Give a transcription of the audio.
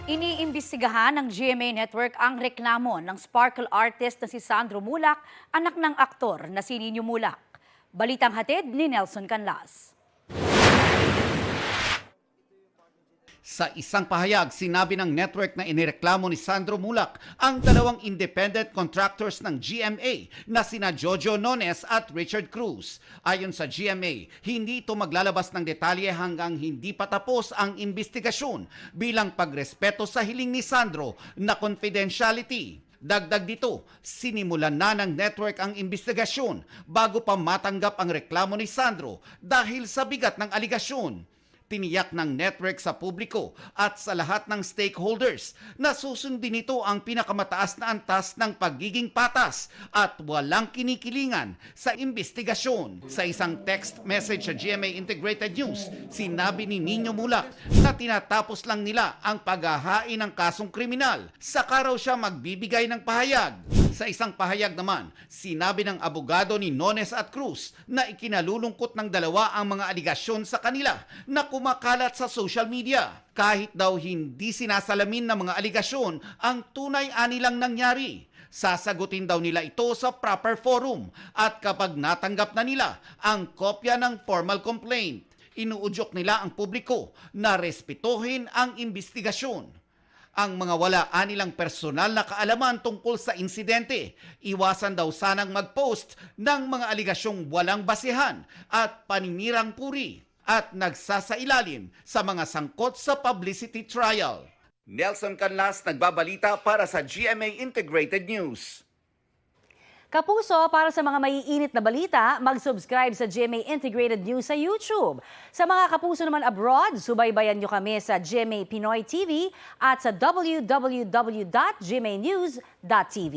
Iniimbestigahan ng GMA Network ang reklamo ng sparkle artist na si Sandro Mulak, anak ng aktor na si Nino Mulak. Balitang hatid ni Nelson Canlas. Sa isang pahayag, sinabi ng network na inireklamo ni Sandro Mulak ang dalawang independent contractors ng GMA na sina Jojo Nones at Richard Cruz. Ayon sa GMA, hindi ito maglalabas ng detalye hanggang hindi pa tapos ang investigasyon bilang pagrespeto sa hiling ni Sandro na confidentiality. Dagdag dito, sinimulan na ng network ang investigasyon bago pa matanggap ang reklamo ni Sandro dahil sa bigat ng aligasyon. Tiniyak ng network sa publiko at sa lahat ng stakeholders na susundin nito ang pinakamataas na antas ng pagiging patas at walang kinikilingan sa investigasyon. Sa isang text message sa GMA Integrated News, sinabi ni Nino Mulak na tinatapos lang nila ang paghahain ng kasong kriminal. Saka raw siya magbibigay ng pahayag. Sa isang pahayag naman, sinabi ng abogado ni Nones at Cruz na ikinalulungkot ng dalawa ang mga aligasyon sa kanila na kumakalat sa social media. Kahit daw hindi sinasalamin ng mga aligasyon, ang tunay anilang nangyari. Sasagutin daw nila ito sa proper forum at kapag natanggap na nila ang kopya ng formal complaint, inuudyok nila ang publiko na respetuhin ang investigasyon. Ang mga wala anilang personal na kaalaman tungkol sa insidente, iwasan daw sanang mag-post ng mga aligasyong walang basehan at paninirang puri at nagsasailalim sa mga sangkot sa publicity trial. Nelson Canlas, nagbabalita para sa GMA Integrated News. Kapuso, para sa mga maiinit na balita, mag-subscribe sa GMA Integrated News sa YouTube. Sa mga kapuso naman abroad, subaybayan nyo kami sa GMA Pinoy TV at sa www.gmanews.tv.